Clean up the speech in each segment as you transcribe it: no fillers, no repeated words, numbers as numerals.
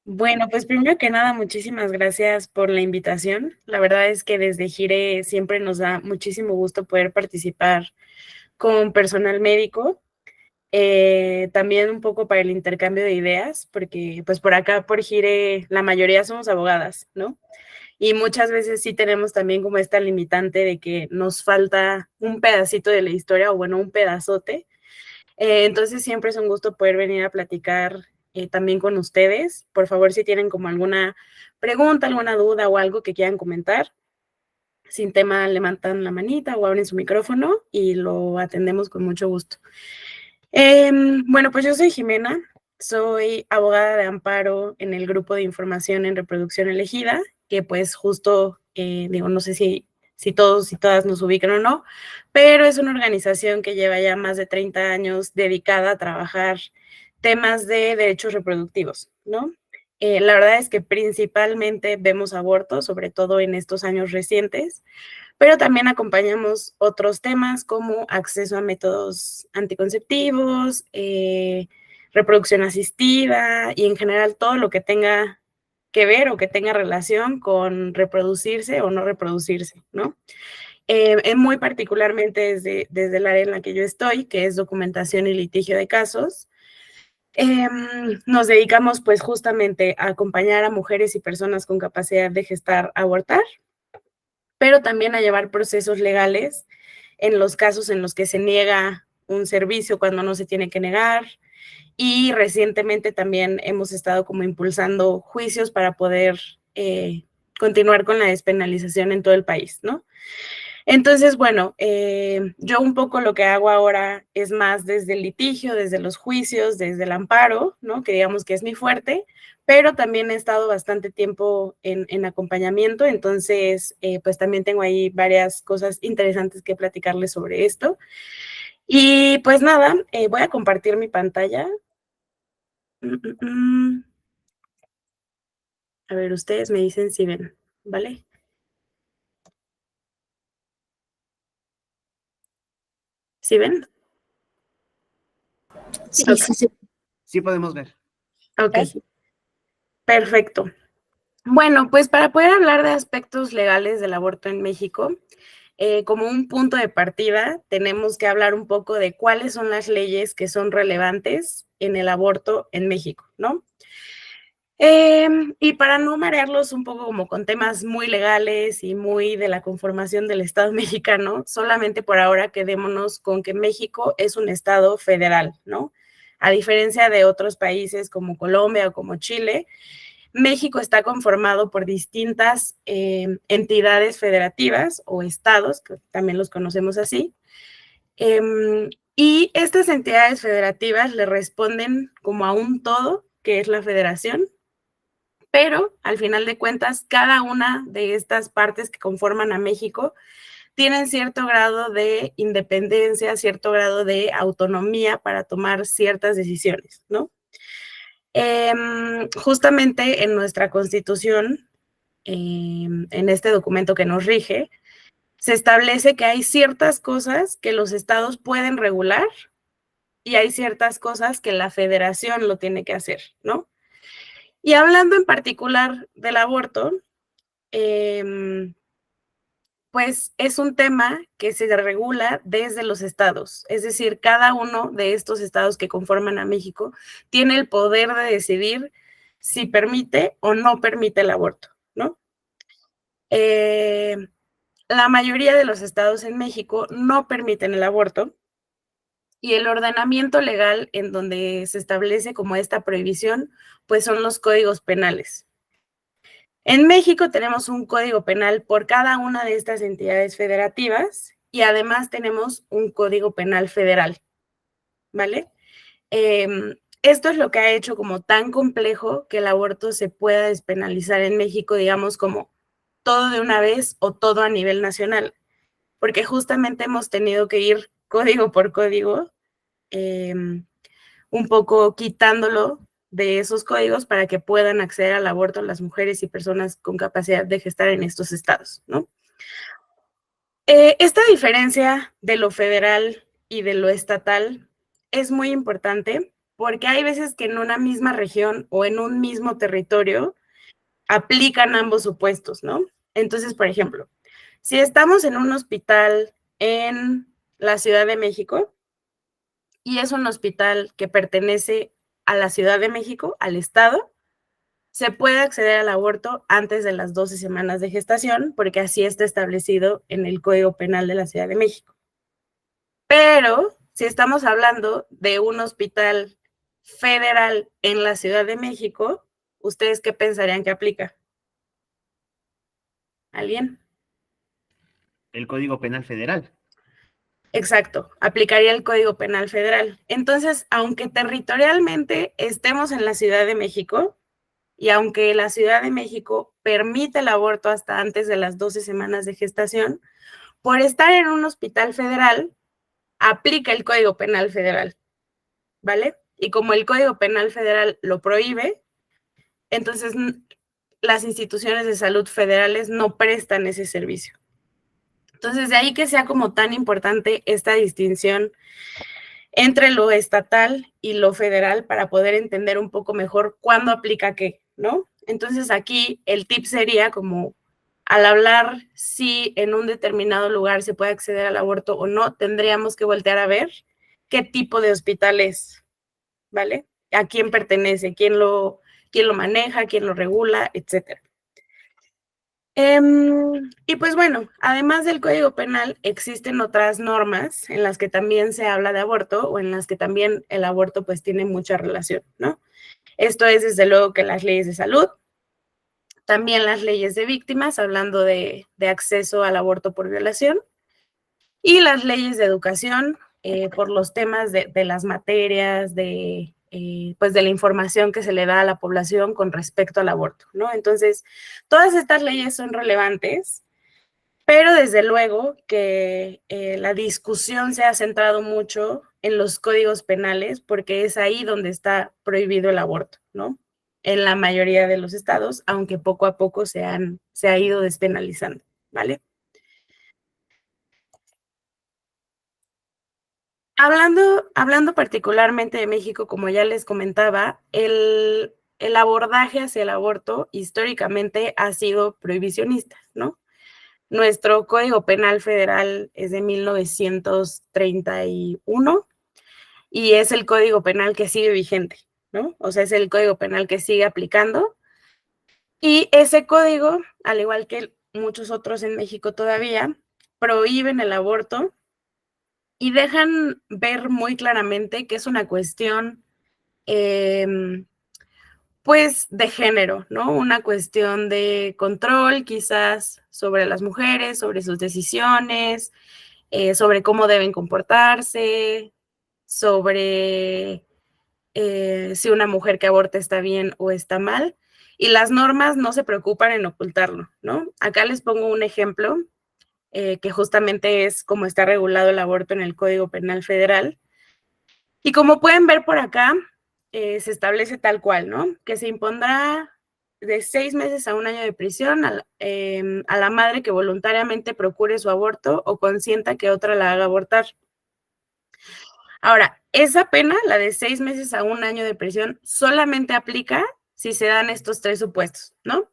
Bueno, pues primero que nada, muchísimas gracias por la invitación. La verdad es que desde Gire siempre nos da muchísimo gusto poder participar con personal médico, también un poco para el intercambio de ideas, porque pues por acá, por Gire, la mayoría somos abogadas, ¿no? Y muchas veces sí tenemos también como esta limitante de que nos falta un pedacito de la historia o bueno, un pedazote. Entonces siempre es un gusto poder venir a platicar también con ustedes. Por favor, si tienen como alguna pregunta, alguna duda o algo que quieran comentar, sin tema levantan la manita o abren su micrófono y lo atendemos con mucho gusto. Bueno, pues yo soy Jimena, soy abogada de amparo en el grupo de información en reproducción elegida, que pues justo, digo, no sé si todos y todas nos ubican o no, pero es una organización que lleva ya más de 30 años dedicada a trabajar temas de derechos reproductivos, ¿no? La verdad es que principalmente vemos abortos, sobre todo en estos años recientes, pero también acompañamos otros temas como acceso a métodos anticonceptivos, reproducción asistida y en general todo lo que tenga que ver o que tenga relación con reproducirse o no reproducirse, ¿no? Muy particularmente desde el área en la que yo estoy, que es documentación y litigio de casos, nos dedicamos pues justamente a acompañar a mujeres y personas con capacidad de gestar, abortar, pero también a llevar procesos legales en los casos en los que se niega un servicio cuando no se tiene que negar. Y recientemente también hemos estado como impulsando juicios para poder continuar con la despenalización en todo el país, ¿no? Entonces, bueno, yo un poco lo que hago ahora es más desde el litigio, desde los juicios, desde el amparo, ¿no? Que digamos que es mi fuerte, pero también he estado bastante tiempo en acompañamiento, entonces, pues también tengo ahí varias cosas interesantes que platicarles sobre esto. Y pues nada, voy a compartir mi pantalla. A ver, ustedes me dicen si ven, ¿vale? ¿Sí ven? Sí, Ok, sí, sí. Sí podemos ver. ok, perfecto. Bueno, pues para poder hablar de aspectos legales del aborto en México, como un punto de partida, tenemos que hablar un poco de cuáles son las leyes que son relevantes en el aborto en México, ¿no? Y para no marearlos un poco como con temas muy legales y muy de la conformación del Estado mexicano, solamente por ahora quedémonos con que México es un Estado federal, ¿no? A diferencia de otros países como Colombia o como Chile, México está conformado por distintas entidades federativas o estados, que también los conocemos así, y estas entidades federativas le responden como a un todo, que es la federación, pero al final de cuentas, cada una de estas partes que conforman a México tienen cierto grado de independencia, cierto grado de autonomía para tomar ciertas decisiones, ¿no? Justamente en nuestra Constitución, en este documento que nos rige, se establece que hay ciertas cosas que los estados pueden regular y hay ciertas cosas que la federación lo tiene que hacer, ¿no? Y hablando en particular del aborto, pues es un tema que se regula desde los estados, es decir, cada uno de estos estados que conforman a México tiene el poder de decidir si permite o no permite el aborto, ¿no? La mayoría de los estados en México no permiten el aborto y el ordenamiento legal en donde se establece como esta prohibición, pues son los códigos penales. En México tenemos un código penal por cada una de estas entidades federativas y además tenemos un código penal federal, ¿vale? Esto es lo que ha hecho como tan complejo que el aborto se pueda despenalizar en México, digamos, como todo de una vez o todo a nivel nacional, porque justamente hemos tenido que ir código por código, un poco quitándolo de esos códigos para que puedan acceder al aborto las mujeres y personas con capacidad de gestar en estos estados, ¿no? Esta diferencia de lo federal y de lo estatal es muy importante porque hay veces que en una misma región o en un mismo territorio aplican ambos supuestos, ¿no? Entonces, por ejemplo, si estamos en un hospital en la Ciudad de México y es un hospital que pertenece a la Ciudad de México, al Estado, se puede acceder al aborto antes de las 12 semanas de gestación, porque así está establecido en el Código Penal de la Ciudad de México. Pero si estamos hablando de un hospital federal en la Ciudad de México, ¿ustedes qué pensarían que aplica? ¿Alguien? El Código Penal Federal. Exacto, aplicaría el Código Penal Federal. Entonces, aunque territorialmente estemos en la Ciudad de México y aunque la Ciudad de México permite el aborto hasta antes de las 12 semanas de gestación, por estar en un hospital federal, aplica el Código Penal Federal, ¿vale? Y como el Código Penal Federal lo prohíbe, entonces las instituciones de salud federales no prestan ese servicio. Entonces, de ahí que sea como tan importante esta distinción entre lo estatal y lo federal para poder entender un poco mejor cuándo aplica qué, ¿no? Entonces, aquí el tip sería como al hablar si en un determinado lugar se puede acceder al aborto o no, tendríamos que voltear a ver qué tipo de hospital es, ¿vale? A quién pertenece, quién lo maneja, quién lo regula, etcétera. Y pues bueno, además del Código Penal, existen otras normas en las que también se habla de aborto o en las que también el aborto pues tiene mucha relación, ¿no? Esto es desde luego que las leyes de salud, también las leyes de víctimas, hablando de acceso al aborto por violación, y las leyes de educación por los temas de las materias, pues de la información que se le da a la población con respecto al aborto, ¿no? Entonces, todas estas leyes son relevantes, pero desde luego que la discusión se ha centrado mucho en los códigos penales porque es ahí donde está prohibido el aborto, ¿no? En la mayoría de los estados, aunque poco a poco se ha ido despenalizando, ¿vale? Hablando particularmente de México, como ya les comentaba, el abordaje hacia el aborto históricamente ha sido prohibicionista, ¿no? Nuestro Código Penal Federal es de 1931 y es el Código Penal que sigue vigente, ¿no? O sea, es el Código Penal que sigue aplicando. Y ese código, al igual que muchos otros en México todavía, prohíben el aborto y dejan ver muy claramente que es una cuestión, pues, de género, ¿no? Una cuestión de control quizás sobre las mujeres, sobre sus decisiones, sobre cómo deben comportarse, sobre si una mujer que aborta está bien o está mal. Y las normas no se preocupan en ocultarlo, ¿no? Acá les pongo un ejemplo que justamente es como está regulado el aborto en el Código Penal Federal. Y como pueden ver por acá, se establece tal cual, ¿no? Que se impondrá de 6 meses a un año de prisión a la madre que voluntariamente procure su aborto o consienta que otra la haga abortar. Ahora, esa pena, la de 6 meses a un año de prisión, solamente aplica si se dan estos tres supuestos, ¿no?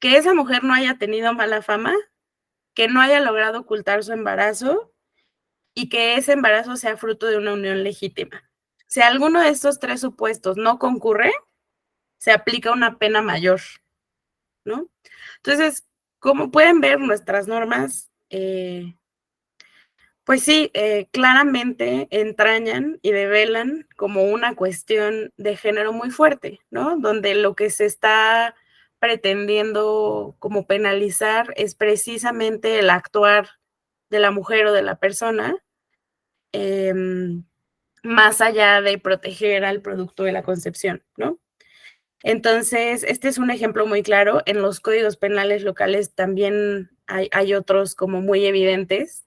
Que esa mujer no haya tenido mala fama, que no haya logrado ocultar su embarazo y que ese embarazo sea fruto de una unión legítima. Si alguno de estos tres supuestos no concurre, se aplica una pena mayor, ¿no? Entonces, como pueden ver, nuestras normas, pues sí, claramente entrañan y develan como una cuestión de género muy fuerte, ¿no? Donde lo que se está pretendiendo como penalizar es precisamente el actuar de la mujer o de la persona, más allá de proteger al producto de la concepción, ¿no? Entonces, este es un ejemplo muy claro. En los códigos penales locales también hay otros como muy evidentes,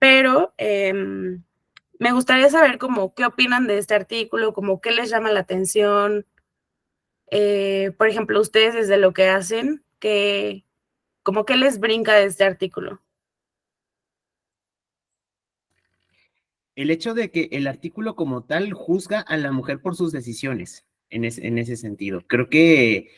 pero me gustaría saber como qué opinan de este artículo, como qué les llama la atención, por ejemplo, ustedes desde lo que hacen, como qué les brinca de este artículo. el hecho de que el artículo como tal juzga a la mujer por sus decisiones en ese sentido. Creo que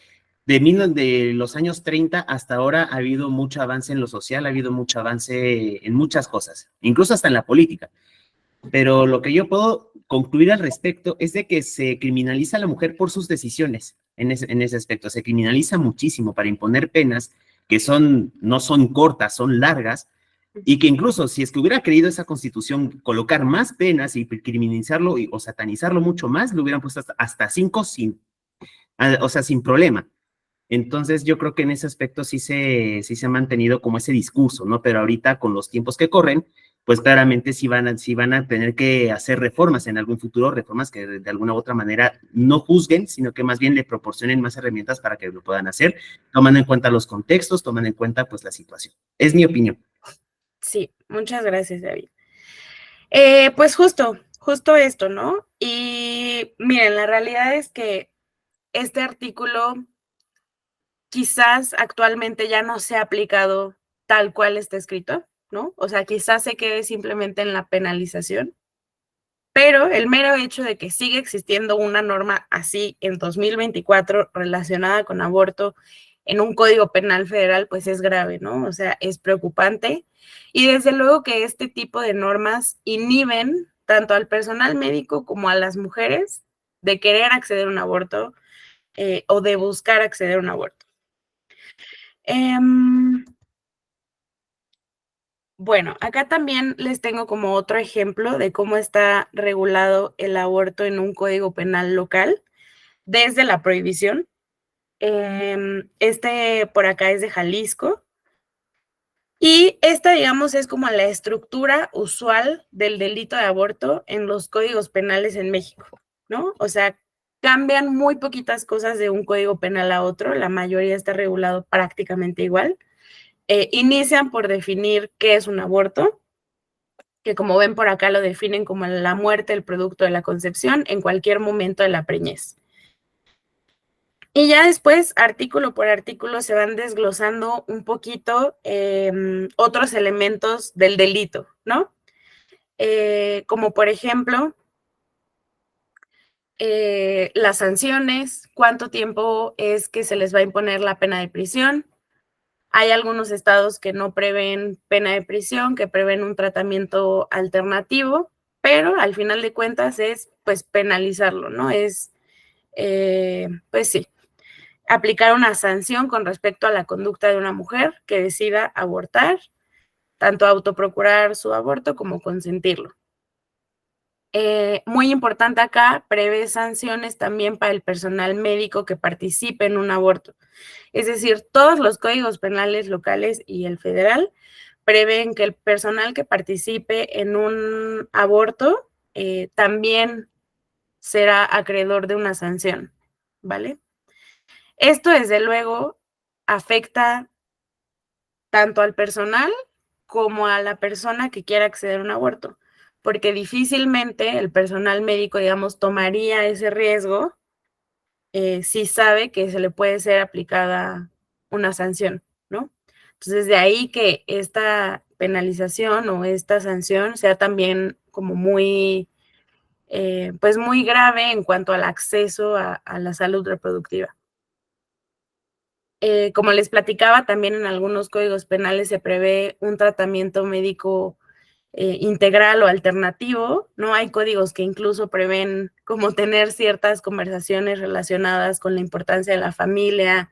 de los años 30 hasta ahora ha habido mucho avance en lo social, ha habido mucho avance en muchas cosas, incluso hasta en la política. Pero lo que yo puedo concluir al respecto es de que se criminaliza a la mujer por sus decisiones en ese aspecto. Se criminaliza muchísimo para imponer penas que no son cortas, son largas, y que incluso si es que hubiera querido esa constitución colocar más penas y criminalizarlo o satanizarlo mucho más, lo hubieran puesto hasta 5 o sea, sin problema. Entonces yo creo que en ese aspecto sí se ha mantenido como ese discurso, ¿no? Pero ahorita con los tiempos que corren, pues claramente sí van a tener que hacer reformas en algún futuro, reformas que de alguna u otra manera no juzguen, sino que más bien le proporcionen más herramientas para que lo puedan hacer, tomando en cuenta los contextos, tomando en cuenta pues la situación. Es mi opinión. Sí, muchas gracias, David. Pues justo esto, ¿no? Y miren, la realidad es que este artículo quizás actualmente ya no sea aplicado tal cual está escrito, ¿no? O sea, quizás se quede simplemente en la penalización, pero el mero hecho de que sigue existiendo una norma así en 2024 relacionada con aborto en un código penal federal, pues es grave, ¿no? O sea, es preocupante. Y desde luego que este tipo de normas inhiben tanto al personal médico como a las mujeres de querer acceder a un aborto o de buscar acceder a un aborto. Bueno, acá también les tengo como otro ejemplo de cómo está regulado el aborto en un código penal local desde la prohibición. Este por acá es de Jalisco y esta, digamos, es como la estructura usual del delito de aborto en los códigos penales en México, ¿no? O sea, cambian muy poquitas cosas de un código penal a otro, la mayoría está regulado prácticamente igual. Inician por definir qué es un aborto, que como ven por acá lo definen como la muerte del producto de la concepción en cualquier momento de la preñez. Y ya después, artículo por artículo, se van desglosando un poquito otros elementos del delito, ¿no? Como por ejemplo, las sanciones, cuánto tiempo es que se les va a imponer la pena de prisión. Hay algunos estados que no prevén pena de prisión, que prevén un tratamiento alternativo, pero al final de cuentas es pues penalizarlo, ¿no? Es, pues sí, aplicar una sanción con respecto a la conducta de una mujer que decida abortar, tanto autoprocurar su aborto como consentirlo. Muy importante acá, prevé sanciones también para el personal médico que participe en un aborto. Es decir, todos los códigos penales locales y el federal prevén que el personal que participe en un aborto también será acreedor de una sanción, ¿vale? Esto, desde luego, afecta tanto al personal como a la persona que quiera acceder a un aborto, porque difícilmente el personal médico, digamos, tomaría ese riesgo si sabe que se le puede ser aplicada una sanción, ¿no? Entonces, de ahí que esta penalización o esta sanción sea también como muy, pues muy grave en cuanto al acceso a la salud reproductiva. Como les platicaba, también en algunos códigos penales se prevé un tratamiento médico integral o alternativo, ¿no? Hay códigos que incluso prevén como tener ciertas conversaciones relacionadas con la importancia de la familia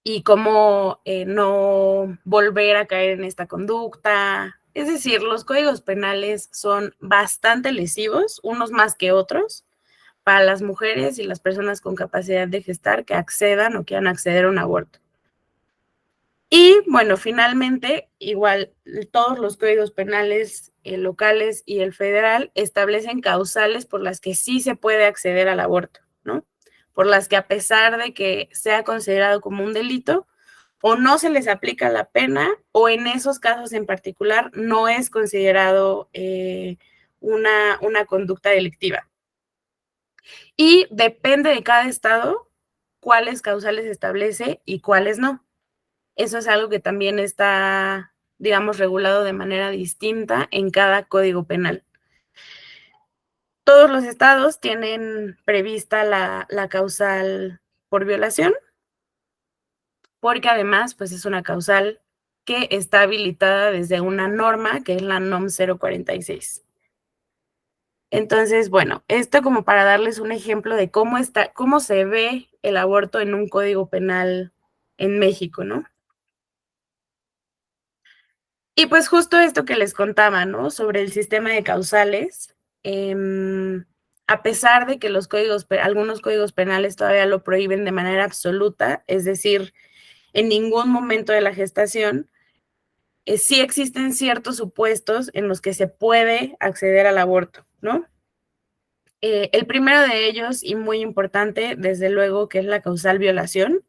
y cómo no volver a caer en esta conducta. Es decir, los códigos penales son bastante lesivos, unos más que otros, para las mujeres y las personas con capacidad de gestar que accedan o quieran acceder a un aborto. Y bueno, finalmente, igual todos los códigos penales locales y el federal establecen causales por las que sí se puede acceder al aborto, ¿no? Por las que a pesar de que sea considerado como un delito, o no se les aplica la pena, o en esos casos en particular no es considerado una conducta delictiva. Y depende de cada estado cuáles causales establece y cuáles no. Eso es algo que también está digamos, regulado de manera distinta en cada código penal. Todos los estados tienen prevista la causal por violación, porque además, pues es una causal que está habilitada desde una norma que es la NOM 046. Entonces, bueno, esto como para darles un ejemplo de cómo se ve el aborto en un código penal en México, ¿no? Y pues justo esto que les contaba, ¿no? Sobre el sistema de causales, a pesar de que algunos códigos penales todavía lo prohíben de manera absoluta, es decir, en ningún momento de la gestación, sí existen ciertos supuestos en los que se puede acceder al aborto, ¿no? El primero de ellos, y muy importante, desde luego, que es la causal violación.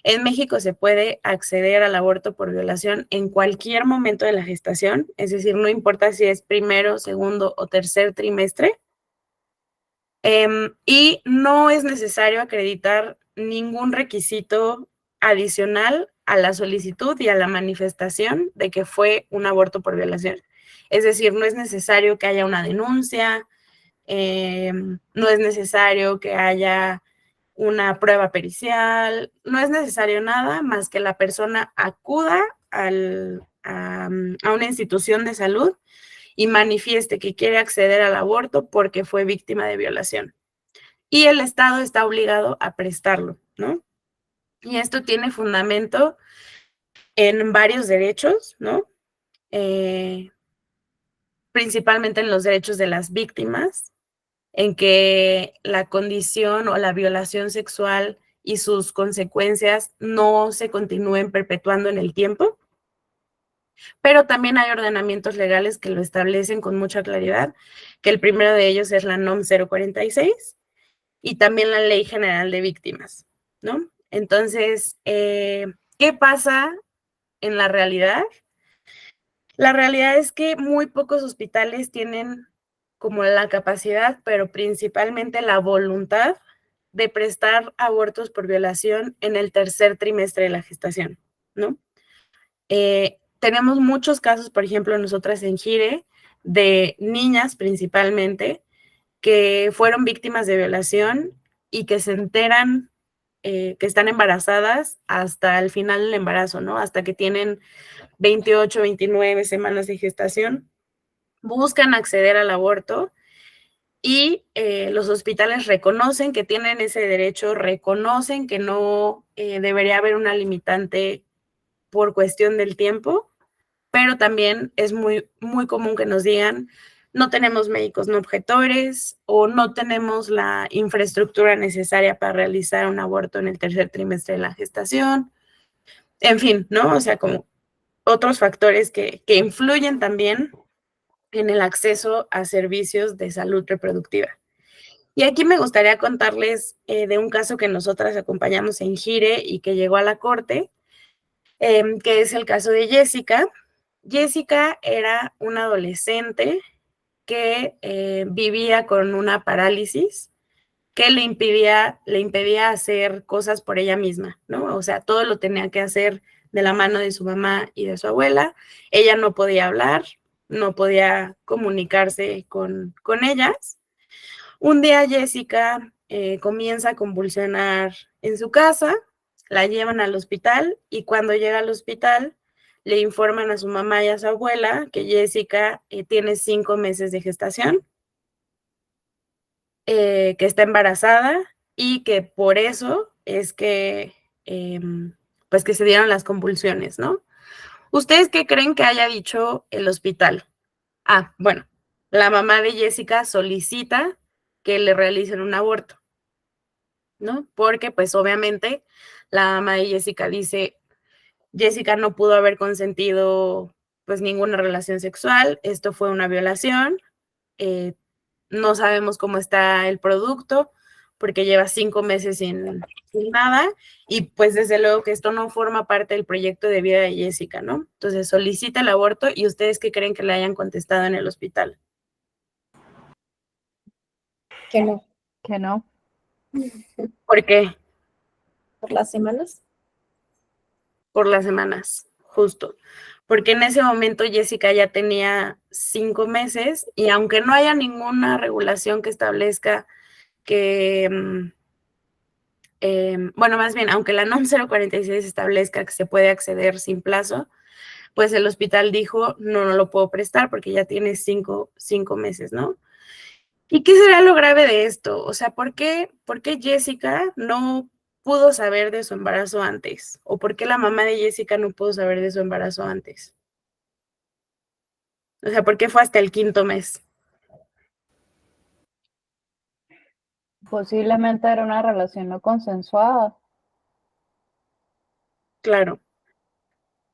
En México se puede acceder al aborto por violación en cualquier momento de la gestación, es decir, no importa si es primero, segundo o tercer trimestre. Y no es necesario acreditar ningún requisito adicional a la solicitud y a la manifestación de que fue un aborto por violación. Es decir, no es necesario que haya una denuncia, no es necesario que haya una prueba pericial, no es necesario nada más que la persona acuda a una institución de salud y manifieste que quiere acceder al aborto porque fue víctima de violación. Y el Estado está obligado a prestarlo, ¿no? Y esto tiene fundamento en varios derechos, ¿no? Principalmente en los derechos de las víctimas, en que la condición o la violación sexual y sus consecuencias no se continúen perpetuando en el tiempo, pero también hay ordenamientos legales que lo establecen con mucha claridad, que el primero de ellos es la NOM 046 y también la Ley General de Víctimas, ¿no? Entonces, ¿qué pasa en la realidad? La realidad es que muy pocos hospitales tienen como la capacidad, pero principalmente la voluntad de prestar abortos por violación en el tercer trimestre de la gestación, ¿no? Tenemos muchos casos, por ejemplo, nosotras en Gire, de niñas principalmente, que fueron víctimas de violación y que se enteran que están embarazadas hasta el final del embarazo, ¿no? Hasta que tienen 28, 29 semanas de gestación, buscan acceder al aborto y los hospitales reconocen que tienen ese derecho, reconocen que no debería haber una limitante por cuestión del tiempo, pero también es muy, muy común que nos digan, no tenemos médicos no objetores o no tenemos la infraestructura necesaria para realizar un aborto en el tercer trimestre de la gestación. En fin, ¿no? O sea, como otros factores que influyen también en el acceso a servicios de salud reproductiva. Y aquí me gustaría contarles de un caso que nosotras acompañamos en Gire y que llegó a la corte, que es el caso de Jessica. Jessica era una adolescente que vivía con una parálisis que le impedía hacer cosas por ella misma, ¿no? O sea, todo lo tenía que hacer de la mano de su mamá y de su abuela. Ella no podía hablar, no podía comunicarse con ellas. Un día Jessica comienza a convulsionar en su casa, la llevan al hospital y cuando llega al hospital le informan a su mamá y a su abuela que Jessica tiene 5 meses de gestación, que está embarazada y que por eso es que, pues que se dieron las convulsiones, ¿no? ¿Ustedes qué creen que haya dicho el hospital? Ah, bueno, la mamá de Jessica solicita que le realicen un aborto, ¿no? Porque pues obviamente la mamá de Jessica dice, Jessica no pudo haber consentido pues ninguna relación sexual, esto fue una violación, eh, no sabemos cómo está el producto porque lleva 5 meses sin nada y pues desde luego que esto no forma parte del proyecto de vida de Jessica, ¿no? Entonces solicita el aborto y ustedes qué creen que le hayan contestado en el hospital. Que no. Que no. ¿Por qué? Por las semanas. Por las semanas, justo. porque en ese momento Jessica ya tenía 5 meses y aunque no haya ninguna regulación que establezca que, bueno, más bien, aunque la NOM 046 establezca que se puede acceder sin plazo, pues el hospital dijo, no, no lo puedo prestar porque ya tiene 5 meses, ¿no? ¿Y qué será lo grave de esto? O sea, por qué Jessica no pudo saber de su embarazo antes? ¿O por qué la mamá de Jessica no pudo saber de su embarazo antes? O sea, ¿por qué fue hasta el 5.º mes? Posiblemente era una relación no consensuada. Claro.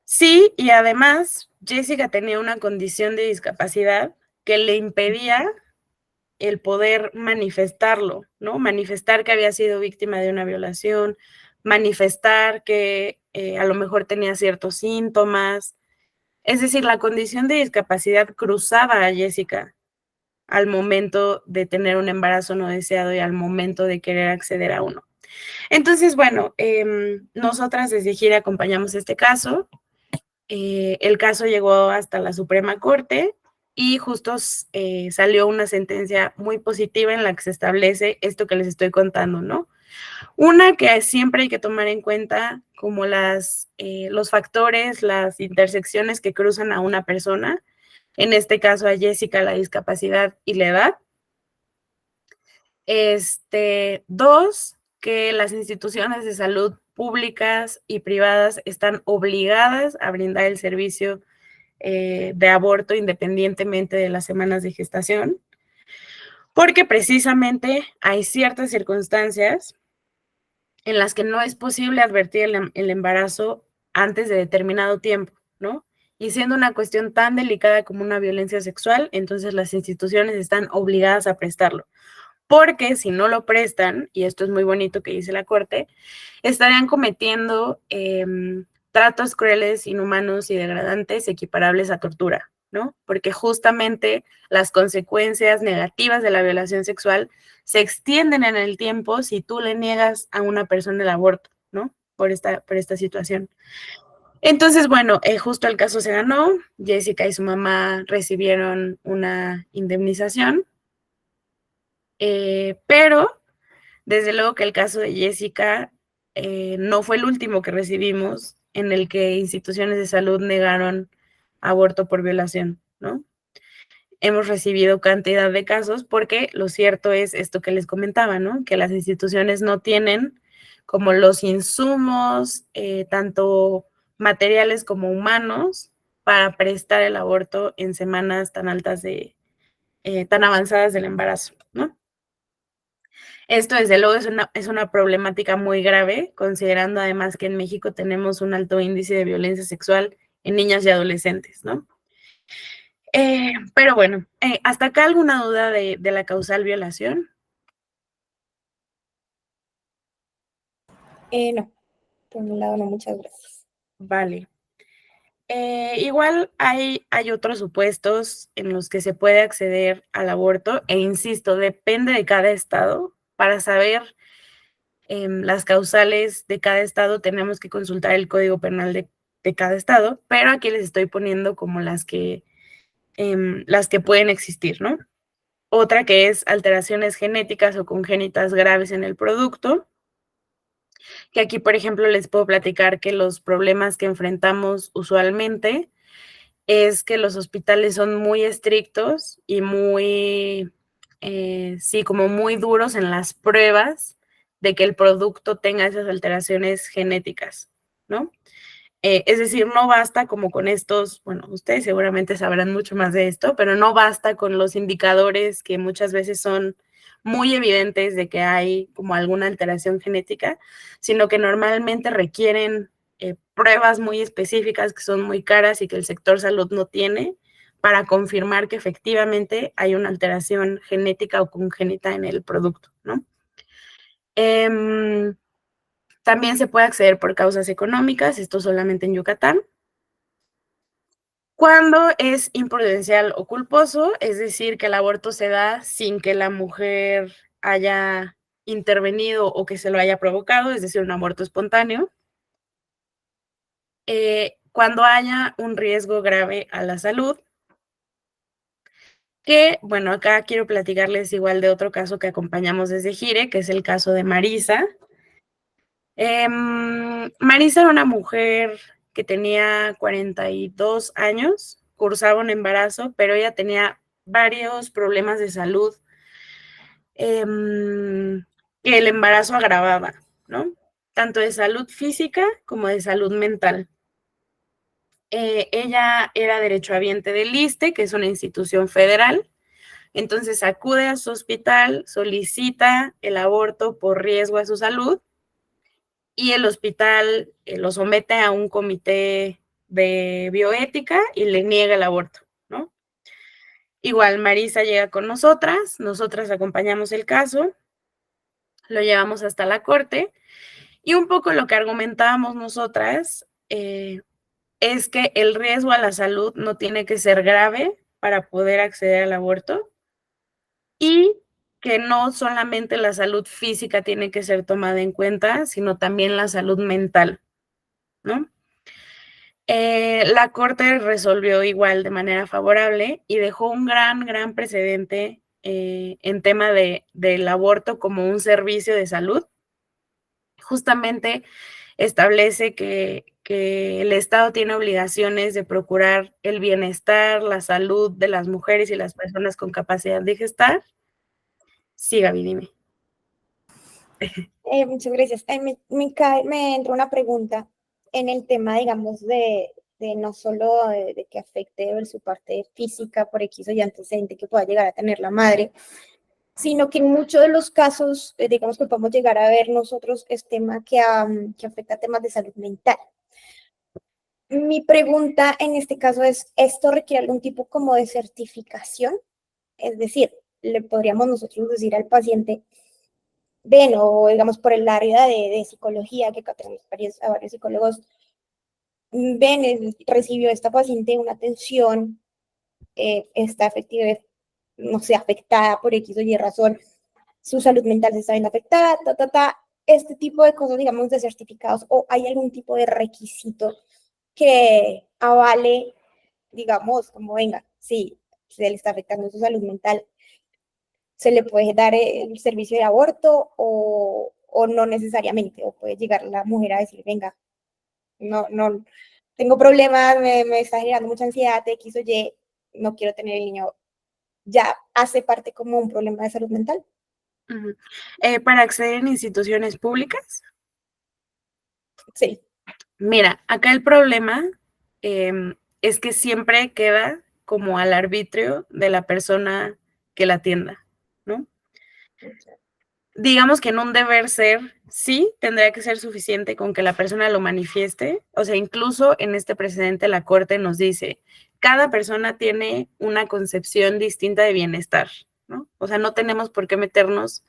Sí, y además Jessica tenía una condición de discapacidad que le impedía el poder manifestarlo, ¿no? Manifestar que había sido víctima de una violación, manifestar que a lo mejor tenía ciertos síntomas. Es decir, la condición de discapacidad cruzaba a Jessica al momento de tener un embarazo no deseado y al momento de querer acceder a uno. Entonces, bueno, nosotras desde Gira acompañamos este caso. El caso llegó hasta la Suprema Corte y justo salió una sentencia muy positiva en la que se establece esto que les estoy contando, ¿no? Una que siempre hay que tomar en cuenta como los factores, las intersecciones que cruzan a una persona, en este caso a Jessica, la discapacidad y la edad. Dos, que las instituciones de salud públicas y privadas están obligadas a brindar el servicio de aborto independientemente de las semanas de gestación, porque precisamente hay ciertas circunstancias en las que no es posible advertir el embarazo antes de determinado tiempo, ¿no? Y siendo una cuestión tan delicada como una violencia sexual, entonces las instituciones están obligadas a prestarlo. Porque si no lo prestan, y esto es muy bonito que dice la Corte, estarían cometiendo tratos crueles, inhumanos y degradantes equiparables a tortura, ¿no? Porque justamente las consecuencias negativas de la violación sexual se extienden en el tiempo si tú le niegas a una persona el aborto, ¿no? Por esta situación. Entonces, bueno, justo el caso se ganó, Jessica y su mamá recibieron una indemnización, pero desde luego que el caso de Jessica no fue el último que recibimos en el que instituciones de salud negaron aborto por violación, ¿no? Hemos recibido cantidad de casos porque lo cierto es esto que les comentaba, ¿no? Que las instituciones no tienen como los insumos, tanto materiales como humanos, para prestar el aborto en semanas tan altas tan avanzadas del embarazo, ¿no? Esto, desde luego, es una problemática muy grave, considerando además que en México tenemos un alto índice de violencia sexual en niñas y adolescentes, ¿no? Pero bueno, ¿hasta acá alguna duda de la causal violación? No, por mi lado no, muchas gracias. Vale. Igual hay otros supuestos en los que se puede acceder al aborto, e insisto, depende de cada estado. Para saber las causales de cada estado tenemos que consultar el Código Penal de cada estado, pero aquí les estoy poniendo como las que pueden existir, ¿no? Otra que es alteraciones genéticas o congénitas graves en el producto, que aquí, por ejemplo, les puedo platicar que los problemas que enfrentamos usualmente es que los hospitales son muy estrictos y muy, sí, como muy duros en las pruebas de que el producto tenga esas alteraciones genéticas, ¿no? Es decir, no basta como con estos, bueno, ustedes seguramente sabrán mucho más de esto, pero no basta con los indicadores que muchas veces son muy evidentes de que hay como alguna alteración genética, sino que normalmente requieren pruebas muy específicas que son muy caras y que el sector salud no tiene para confirmar que efectivamente hay una alteración genética o congénita en el producto, ¿no? También se puede acceder por causas económicas, esto solamente en Yucatán. Cuando es imprudencial o culposo, es decir, que el aborto se da sin que la mujer haya intervenido o que se lo haya provocado, es decir, un aborto espontáneo. cuando haya un riesgo grave a la salud, que, bueno, acá quiero platicarles igual de otro caso que acompañamos desde Gire, que es el caso de Marisa. Marisa era una mujer que tenía 42 años, cursaba un embarazo, pero ella tenía varios problemas de salud que el embarazo agravaba, ¿no? Tanto de salud física como de salud mental. Ella era derechohabiente del ISSSTE, que es una institución federal. Entonces acude a su hospital, solicita el aborto por riesgo a su salud y el hospital lo somete a un comité de bioética y le niega el aborto, ¿no? Igual Marisa llega con nosotras acompañamos el caso, lo llevamos hasta la corte y un poco lo que argumentábamos nosotras es que el riesgo a la salud no tiene que ser grave para poder acceder al aborto y que no solamente la salud física tiene que ser tomada en cuenta, sino también la salud mental, ¿no? La Corte resolvió igual de manera favorable y dejó un gran precedente en tema del aborto como un servicio de salud. Justamente establece que el Estado tiene obligaciones de procurar el bienestar, la salud de las mujeres y las personas con capacidad de gestar. Sí, Gaby, dime. Muchas gracias. Me entró una pregunta en el tema, digamos, de no solo de que afecte ver su parte física por X o Y antecedente que pueda llegar a tener la madre, sino que en muchos de los casos, digamos que podemos llegar a ver nosotros es tema que afecta a temas de salud mental. Mi pregunta en este caso es, ¿esto requiere algún tipo como de certificación? Es decir, le podríamos nosotros decir al paciente, ven, o digamos por el área de psicología, que acá tenemos a varios psicólogos, ven, recibió esta paciente una atención, está efectiva, no sé, afectada por X o Y razón, su salud mental se está viendo afectada, este tipo de cosas, digamos, de certificados, o hay algún tipo de requisito que avale, digamos, como venga, sí, se le está afectando su salud mental, se le puede dar el servicio de aborto o no necesariamente, o puede llegar la mujer a decir, venga, no, tengo problemas, me está generando mucha ansiedad, X o Y, no quiero tener el niño, ya hace parte como un problema de salud mental. Para acceder en instituciones públicas. Sí. Mira, acá el problema es que siempre queda como al arbitrio de la persona que la atienda, ¿no? Digamos que en un deber ser, sí, tendría que ser suficiente con que la persona lo manifieste. O sea, incluso en este precedente la Corte nos dice, cada persona tiene una concepción distinta de bienestar, ¿no? O sea, no tenemos por qué meternos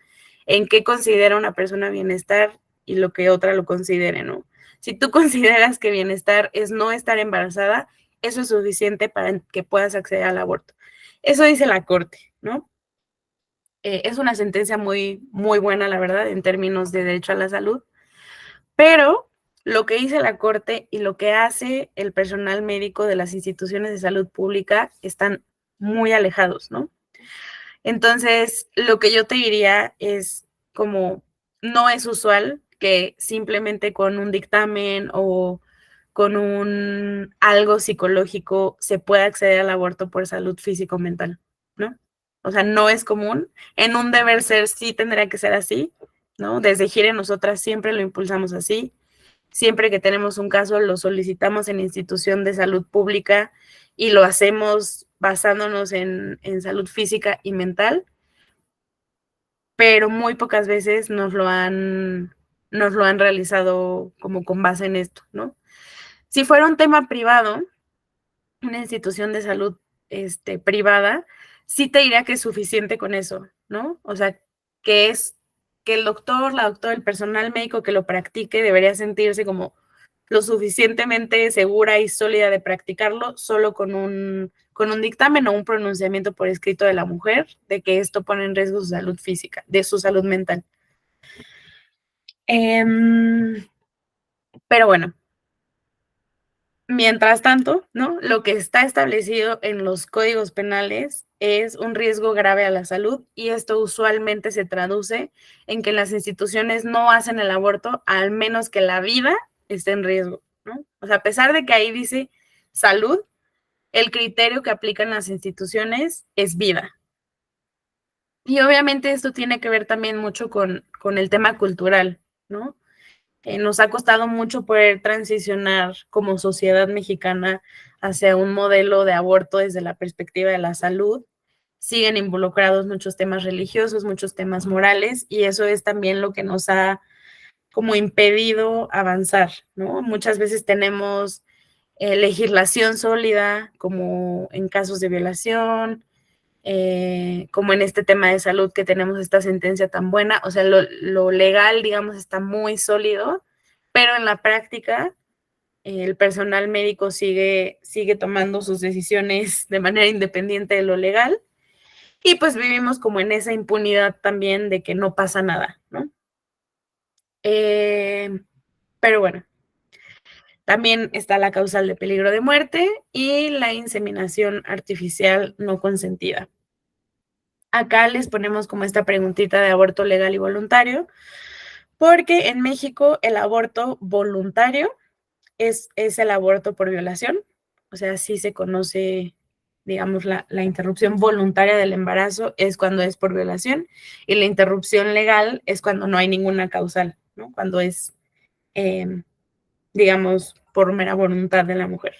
en qué considera una persona bienestar y lo que otra lo considere, ¿no? Si tú consideras que bienestar es no estar embarazada, eso es suficiente para que puedas acceder al aborto. Eso dice la Corte, ¿no? Es una sentencia muy buena, la verdad, en términos de derecho a la salud, pero lo que dice la Corte y lo que hace el personal médico de las instituciones de salud pública están muy alejados, ¿no? Entonces, lo que yo te diría es como, no es usual que simplemente con un dictamen o con un algo psicológico se pueda acceder al aborto por salud físico-mental, ¿no? O sea, no es común. En un deber ser sí tendría que ser así, ¿no? Desde Gire nosotras siempre lo impulsamos así. Siempre que tenemos un caso lo solicitamos en institución de salud pública y lo hacemos basándonos en salud física y mental, pero muy pocas veces nos lo han realizado como con base en esto, ¿no? Si fuera un tema privado, una institución de salud privada, sí te diría que es suficiente con eso, ¿no? O sea, que es que el doctor, la doctora, el personal médico que lo practique debería sentirse como lo suficientemente segura y sólida de practicarlo solo con un dictamen o un pronunciamiento por escrito de la mujer de que esto pone en riesgo su salud física, de su salud mental. Pero bueno, Mientras tanto, ¿no? Lo que está establecido en los códigos penales es un riesgo grave a la salud y esto usualmente se traduce en que las instituciones no hacen el aborto al menos que la vida esté en riesgo, ¿no? O sea, a pesar de que ahí dice salud, el criterio que aplican las instituciones es vida. Y obviamente esto tiene que ver también mucho con el tema cultural, ¿no? Nos ha costado mucho poder transicionar como sociedad mexicana hacia un modelo de aborto desde la perspectiva de la salud. Siguen involucrados muchos temas religiosos, muchos temas morales, y eso es también lo que nos ha como impedido avanzar, ¿no? Muchas veces tenemos legislación sólida, como en casos de violación, como en este tema de salud que tenemos esta sentencia tan buena, o sea, lo legal, digamos, está muy sólido, pero en la práctica el personal médico sigue tomando sus decisiones de manera independiente de lo legal y pues vivimos como en esa impunidad también de que no pasa nada, ¿no? Pero bueno, también está la causal de peligro de muerte y la inseminación artificial no consentida. Acá les ponemos como esta preguntita de aborto legal y voluntario, porque en México el aborto voluntario es el aborto por violación, o sea, sí se conoce, digamos, la interrupción voluntaria del embarazo es cuando es por violación y la interrupción legal es cuando no hay ninguna causal, ¿no? Cuando es, digamos, por mera voluntad de la mujer.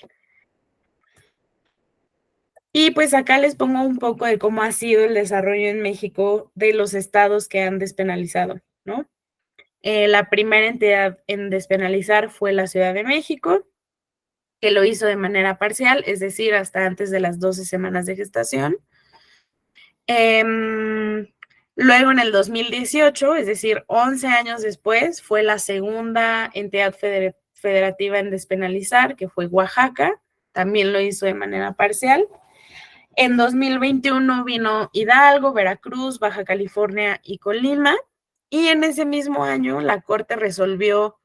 Y pues acá les pongo un poco de cómo ha sido el desarrollo en México de los estados que han despenalizado, ¿no? La primera entidad en despenalizar fue la Ciudad de México, que lo hizo de manera parcial, es decir, hasta antes de las 12 semanas de gestación. Luego en el 2018, es decir, 11 años después, fue la segunda entidad federativa en despenalizar, que fue Oaxaca, también lo hizo de manera parcial. En 2021 vino Hidalgo, Veracruz, Baja California y Colima, y en ese mismo año la Corte resolvió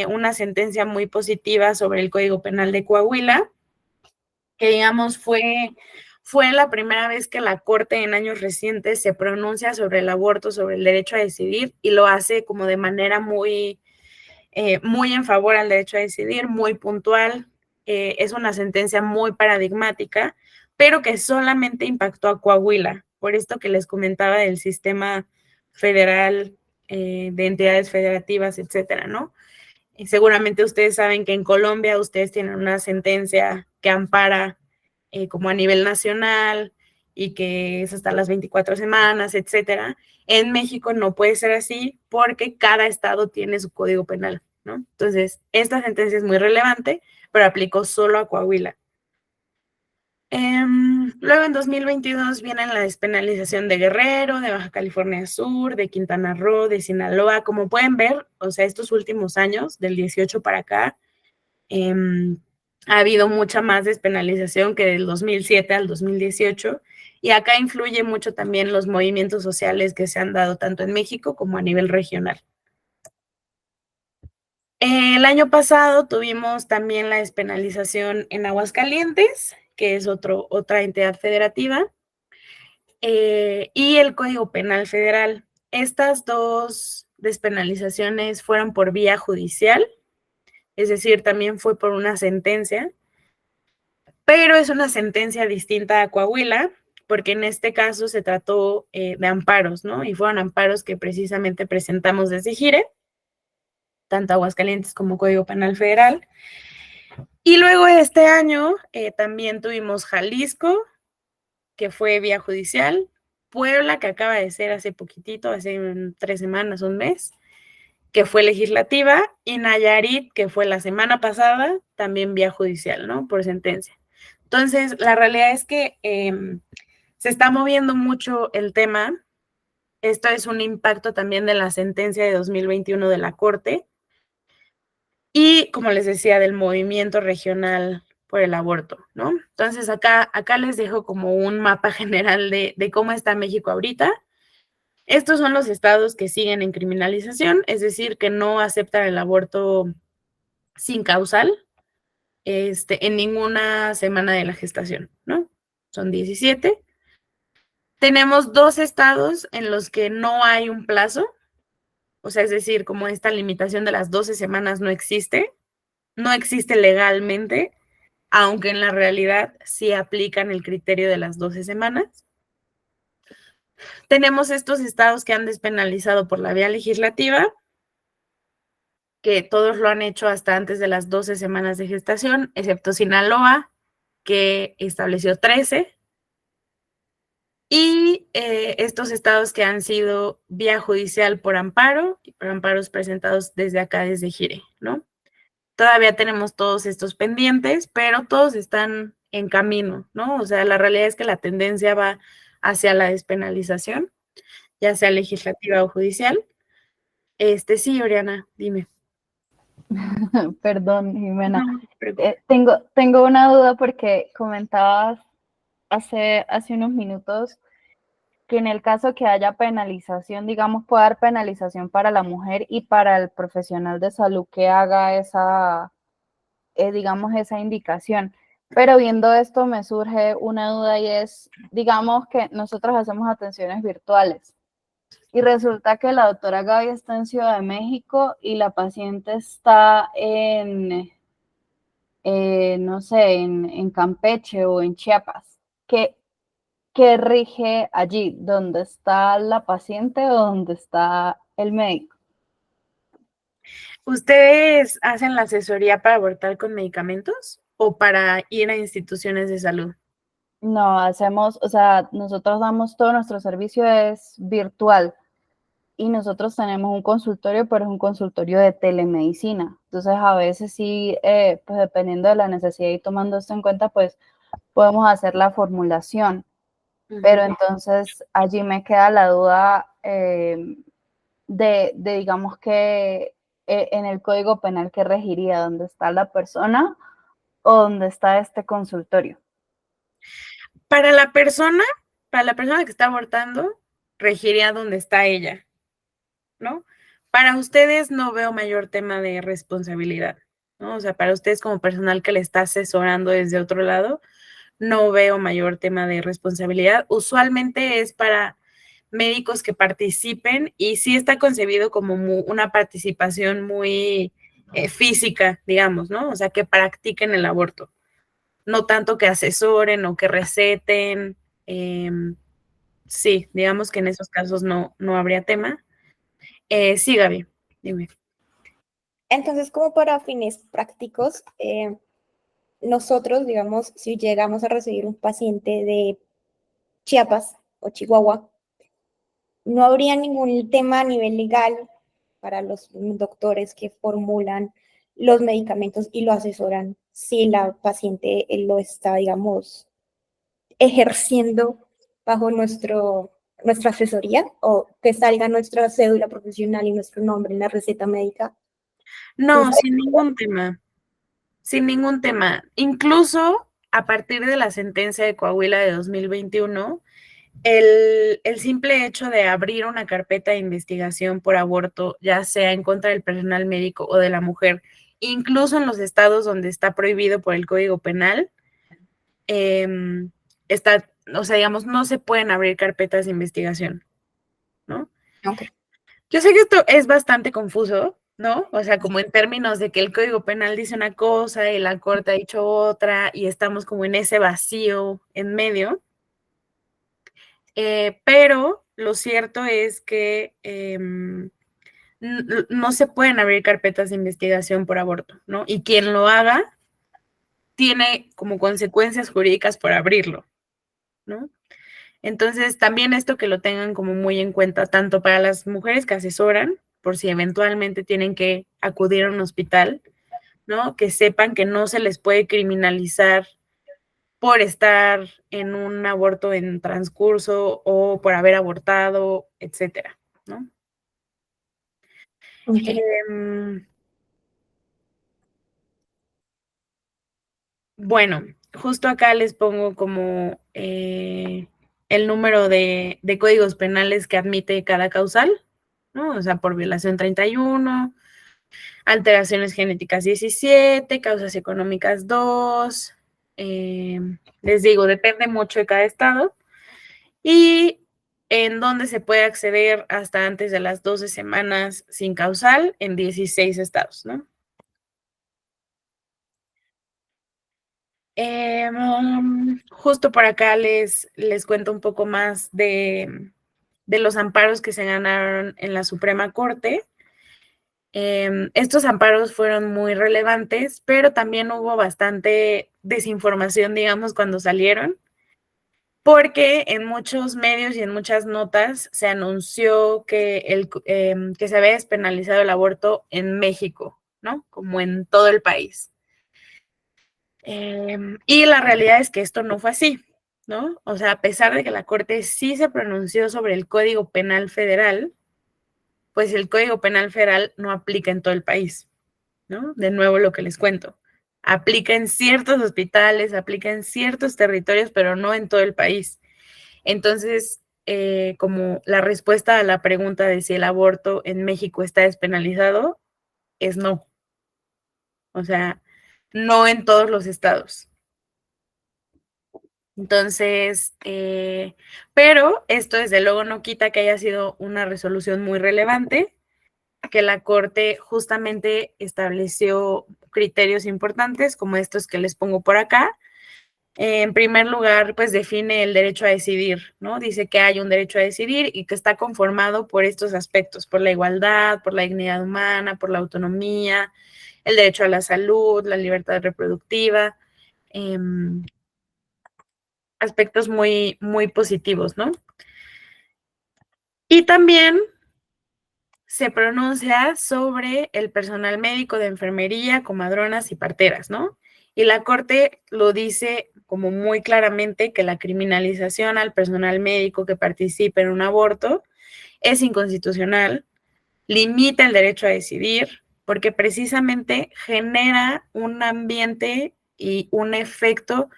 una sentencia muy positiva sobre el Código Penal de Coahuila, que digamos fue la primera vez que la Corte en años recientes se pronuncia sobre el aborto, sobre el derecho a decidir, y lo hace como de manera muy en favor al derecho a decidir, muy puntual. Es una sentencia muy paradigmática, pero que solamente impactó a Coahuila, por esto que les comentaba del sistema federal, de entidades federativas, etcétera, ¿no? Y seguramente ustedes saben que en Colombia ustedes tienen una sentencia que ampara como a nivel nacional y que es hasta las 24 semanas, etcétera. En México no puede ser así porque cada estado tiene su código penal, ¿no? Entonces, esta sentencia es muy relevante, pero aplicó solo a Coahuila. Luego en 2022 viene la despenalización de Guerrero, de Baja California Sur, de Quintana Roo, de Sinaloa. Como pueden ver, o sea, estos últimos años, del 18 para acá, ha habido mucha más despenalización que del 2007 al 2018. Y acá influye mucho también los movimientos sociales que se han dado tanto en México como a nivel regional. El año pasado tuvimos también la despenalización en Aguascalientes, que es otra entidad federativa, y el Código Penal Federal. Estas dos despenalizaciones fueron por vía judicial, es decir, también fue por una sentencia, pero es una sentencia distinta a Coahuila, porque en este caso se trató de amparos, ¿no? Y fueron amparos que precisamente presentamos desde Gire, tanto Aguascalientes como Código Penal Federal. Y luego este año también tuvimos Jalisco, que fue vía judicial, Puebla, que acaba de ser hace poquitito, hace 3 semanas, un mes, que fue legislativa, y Nayarit, que fue la semana pasada, también vía judicial, ¿no? Por sentencia. Entonces, la realidad es que se está moviendo mucho el tema. Esto es un impacto también de la sentencia de 2021 de la Corte y, como les decía, del movimiento regional por el aborto, ¿no? Entonces, acá les dejo como un mapa general de cómo está México ahorita. Estos son los estados que siguen en criminalización, es decir, que no aceptan el aborto sin causal. en ninguna semana de la gestación, ¿no? Son 17. Tenemos 2 estados en los que no hay un plazo, o sea, es decir, como esta limitación de las 12 semanas no existe legalmente, aunque en la realidad sí aplican el criterio de las 12 semanas. Tenemos estos estados que han despenalizado por la vía legislativa, que todos lo han hecho hasta antes de las 12 semanas de gestación, excepto Sinaloa, que estableció 13. Y estos estados que han sido vía judicial por amparo y por amparos presentados desde acá, desde Gire, ¿no? Todavía tenemos todos estos pendientes, pero todos están en camino, ¿no? O sea, la realidad es que la tendencia va hacia la despenalización, ya sea legislativa o judicial. Sí, Oriana, dime. Perdón, Jimena. No, no Tengo una duda porque comentabas hace unos minutos que en el caso que haya penalización, digamos, puede haber penalización para la mujer y para el profesional de salud que haga esa, digamos, esa indicación. Pero viendo esto me surge una duda y es, digamos que nosotros hacemos atenciones virtuales y resulta que la doctora Gaby está en Ciudad de México y la paciente está no sé, en Campeche o en Chiapas. ¿Qué rige allí? ¿Dónde está la paciente o dónde está el médico? ¿Ustedes hacen la asesoría para abortar con medicamentos o para ir a instituciones de salud? No, o sea, nosotros damos todo nuestro servicio es virtual y nosotros tenemos un consultorio, pero es un consultorio de telemedicina. Entonces, a veces sí, pues dependiendo de la necesidad y tomando esto en cuenta, pues podemos hacer la formulación. Pero entonces allí me queda la duda de, digamos que en el Código Penal que regiría, dónde está la persona o dónde está este consultorio. Para la persona que está abortando, regiría donde está ella, ¿no? Para ustedes no veo mayor tema de responsabilidad, ¿no? O sea, para ustedes como personal que le está asesorando desde otro lado, no veo mayor tema de responsabilidad. Usualmente es para médicos que participen y sí está concebido como una participación muy física, digamos, ¿no? O sea, que practiquen el aborto, no tanto que asesoren o que receten. Sí, digamos que en esos casos no habría tema. Sí, Gaby, dime. Entonces, como para fines prácticos, nosotros, digamos, si llegamos a recibir un paciente de Chiapas o Chihuahua, no habría ningún tema a nivel legal para los doctores que formulan los medicamentos y lo asesoran si la paciente lo está, digamos, ejerciendo bajo nuestra asesoría o que salga nuestra cédula profesional y nuestro nombre en la receta médica. No, sin ningún tema. Sin ningún tema. Incluso a partir de la sentencia de Coahuila de 2021, el simple hecho de abrir una carpeta de investigación por aborto, ya sea en contra del personal médico o de la mujer, incluso en los estados donde está prohibido por el Código Penal, o sea, digamos, no se pueden abrir carpetas de investigación, ¿no? Okay. Yo sé que esto es bastante confuso, ¿no? O sea, como en términos de que el Código Penal dice una cosa y la Corte ha dicho otra y estamos como en ese vacío en medio. Pero lo cierto es que no se pueden abrir carpetas de investigación por aborto, ¿no? Y quien lo haga tiene como consecuencias jurídicas por abrirlo, ¿no? Entonces, también esto que lo tengan como muy en cuenta, tanto para las mujeres que asesoran, por si eventualmente tienen que acudir a un hospital, ¿no? Que sepan que no se les puede criminalizar por estar en un aborto en transcurso o por haber abortado, etcétera, ¿no? Okay. Bueno, justo acá les pongo como el número de códigos penales que admite cada causal, ¿no? O sea, por violación 31, alteraciones genéticas 17, causas económicas 2. Les digo, depende mucho de cada estado. Y en donde se puede acceder hasta antes de las 12 semanas sin causal en 16 estados, ¿no? Justo por acá les cuento un poco más de los amparos que se ganaron en la Suprema Corte. Estos amparos fueron muy relevantes, pero también hubo bastante desinformación, digamos, cuando salieron, porque en muchos medios y en muchas notas se anunció que se había despenalizado el aborto en México, ¿no? Como en todo el país. Y la realidad es que esto no fue así, ¿no? O sea, a pesar de que la Corte sí se pronunció sobre el Código Penal Federal, pues el Código Penal Federal no aplica en todo el país, ¿no? De nuevo lo que les cuento. Aplica en ciertos hospitales, aplica en ciertos territorios, pero no en todo el país. Entonces, como la respuesta a la pregunta de si el aborto en México está despenalizado es no. O sea, no en todos los estados. Entonces, pero esto desde luego no quita que haya sido una resolución muy relevante, que la Corte justamente estableció criterios importantes como estos que les pongo por acá. En primer lugar, pues define el derecho a decidir, ¿no? Dice que hay un derecho a decidir y que está conformado por estos aspectos, por la igualdad, por la dignidad humana, por la autonomía, el derecho a la salud, la libertad reproductiva, aspectos muy, muy positivos, ¿no? Y también se pronuncia sobre el personal médico de enfermería, comadronas y parteras, ¿no? Y la Corte lo dice como muy claramente que la criminalización al personal médico que participe en un aborto es inconstitucional, limita el derecho a decidir, porque precisamente genera un ambiente y un efecto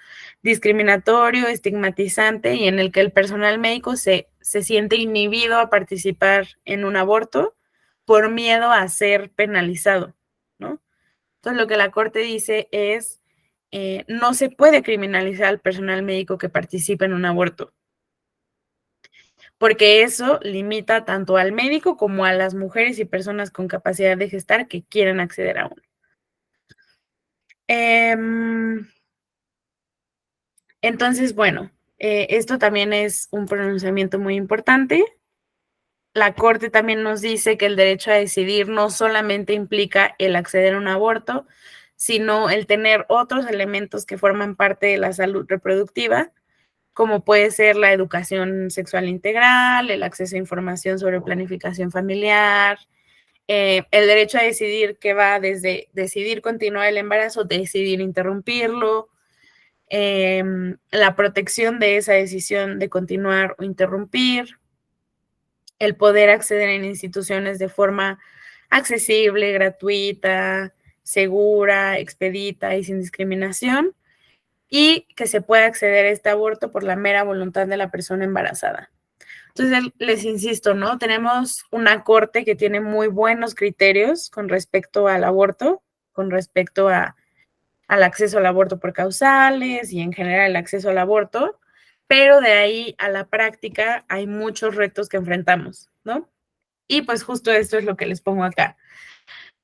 discriminatorio, estigmatizante y en el que el personal médico se siente inhibido a participar en un aborto por miedo a ser penalizado, ¿no? Entonces, lo que la Corte dice es, no se puede criminalizar al personal médico que participa en un aborto, porque eso limita tanto al médico como a las mujeres y personas con capacidad de gestar que quieren acceder a uno. Entonces, bueno, esto también es un pronunciamiento muy importante. La Corte también nos dice que el derecho a decidir no solamente implica el acceder a un aborto, sino el tener otros elementos que forman parte de la salud reproductiva, como puede ser la educación sexual integral, el acceso a información sobre planificación familiar, el derecho a decidir que va desde decidir continuar el embarazo, decidir interrumpirlo, la protección de esa decisión de continuar o interrumpir, el poder acceder en instituciones de forma accesible, gratuita, segura, expedita y sin discriminación, y que se pueda acceder a este aborto por la mera voluntad de la persona embarazada. Entonces, les insisto, ¿no? Tenemos una corte que tiene muy buenos criterios con respecto al aborto, con respecto al acceso al aborto por causales y en general el acceso al aborto, pero de ahí a la práctica hay muchos retos que enfrentamos, ¿no? Y pues justo esto es lo que les pongo acá.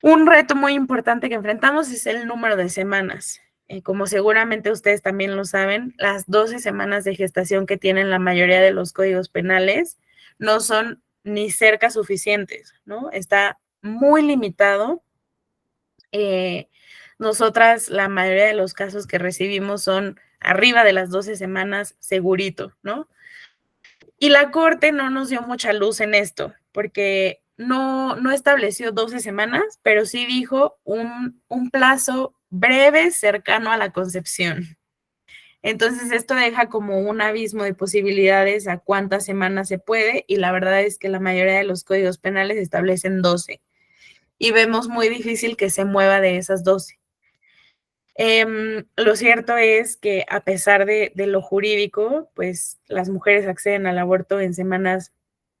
Un reto muy importante que enfrentamos es el número de semanas. Como seguramente ustedes también lo saben, las 12 semanas de gestación que tienen la mayoría de los códigos penales no son ni cerca suficientes, ¿no? Está muy limitado. Nosotras, la mayoría de los casos que recibimos son arriba de las 12 semanas segurito, ¿no? Y la Corte no nos dio mucha luz en esto, porque no estableció 12 semanas, pero sí dijo un plazo breve cercano a la concepción. Entonces, esto deja como un abismo de posibilidades a cuántas semanas se puede, y la verdad es que la mayoría de los códigos penales establecen 12, y vemos muy difícil que se mueva de esas 12. Lo cierto es que a pesar de lo jurídico, pues las mujeres acceden al aborto en semanas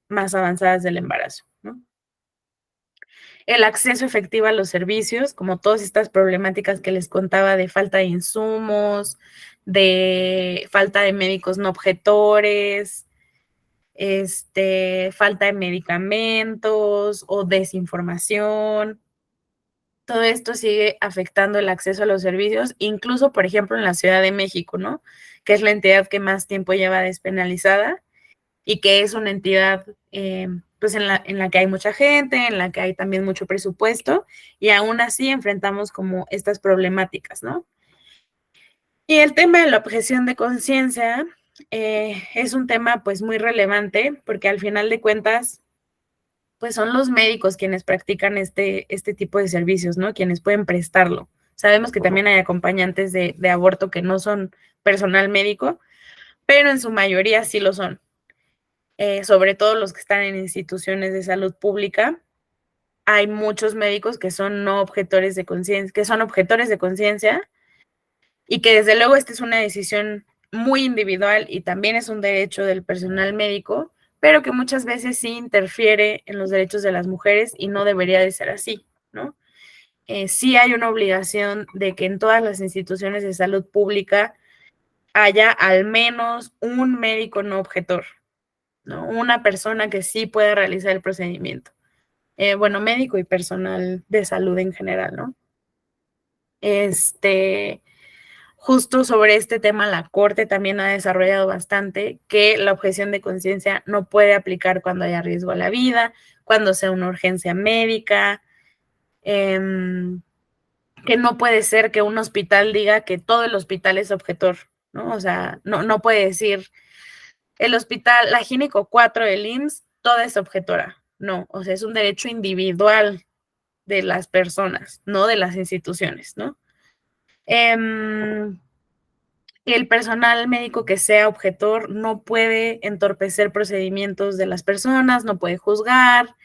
más avanzadas del embarazo, ¿no? el acceso efectivo a los servicios, como todas estas problemáticas que les contaba de falta de insumos, de falta de médicos no objetores, falta de medicamentos o desinformación. Todo esto sigue afectando el acceso a los servicios, incluso, por ejemplo, en la Ciudad de México, ¿no? Que es la entidad que más tiempo lleva despenalizada y que es una entidad, pues, en la que hay mucha gente, en la que hay también mucho presupuesto, y aún así enfrentamos como estas problemáticas, ¿no? Y el tema de la objeción de conciencia es un tema, pues, muy relevante, porque al final de cuentas, pues son los médicos quienes practican este tipo de servicios, ¿no? Quienes pueden prestarlo. Sabemos que también hay acompañantes de aborto que no son personal médico, pero en su mayoría sí lo son. Sobre todo los que están en instituciones de salud pública. Hay muchos médicos que son no objetores de conciencia, que son objetores de conciencia, y que desde luego esta es una decisión muy individual y también es un derecho del personal médico, pero que muchas veces sí interfiere en los derechos de las mujeres y no debería de ser así, ¿no? Sí hay una obligación de que en todas las instituciones de salud pública haya al menos un médico no objetor, ¿no? Una persona que sí pueda realizar el procedimiento. Bueno, médico y personal de salud en general, ¿no? Justo sobre este tema, la Corte también ha desarrollado bastante que la objeción de conciencia no puede aplicar cuando haya riesgo a la vida, cuando sea una urgencia médica, que no puede ser que un hospital diga que todo el hospital es objetor, ¿no? O sea, no puede decir el hospital, la Gineco 4 del IMSS, toda es objetora. No, o sea, es un derecho individual de las personas, no de las instituciones, ¿no? El personal médico que sea objetor no puede entorpecer procedimientos de las personas, no puede juzgar,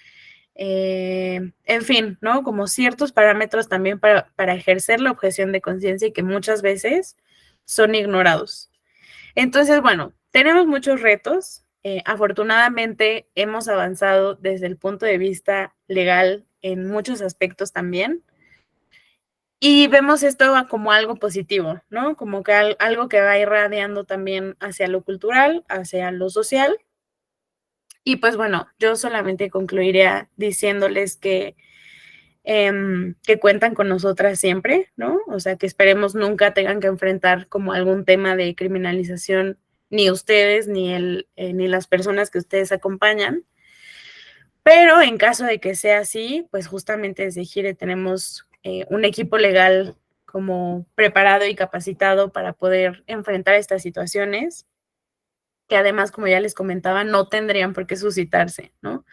en fin, ¿no? Como ciertos parámetros también para ejercer la objeción de conciencia y que muchas veces son ignorados. Entonces, bueno, tenemos muchos retos. Afortunadamente hemos avanzado desde el punto de vista legal en muchos aspectos también. Y vemos esto como algo positivo, ¿no? Como que algo que va irradiando también hacia lo cultural, hacia lo social. Y pues bueno, yo solamente concluiría diciéndoles que cuentan con nosotras siempre, ¿no? O sea, que esperemos nunca tengan que enfrentar como algún tema de criminalización, ni ustedes, ni las personas que ustedes acompañan. Pero en caso de que sea así, pues justamente desde Gire tenemos un equipo legal como preparado y capacitado para poder enfrentar estas situaciones, que además, como ya les comentaba, no tendrían por qué suscitarse, ¿no?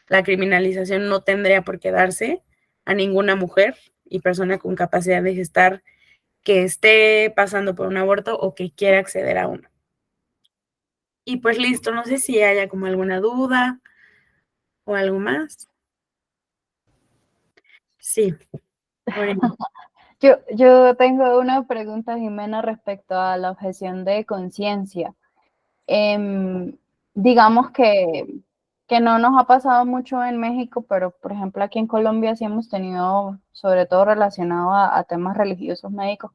La criminalización no tendría por qué darse a ninguna mujer y persona con capacidad de gestar que esté pasando por un aborto o que quiera acceder a uno. Y pues listo, no sé si haya como alguna duda o algo más. Sí. Yo tengo una pregunta, Jimena, respecto a la objeción de conciencia. Digamos que no nos ha pasado mucho en México, pero por ejemplo aquí en Colombia sí hemos tenido, sobre todo relacionado a temas religiosos médicos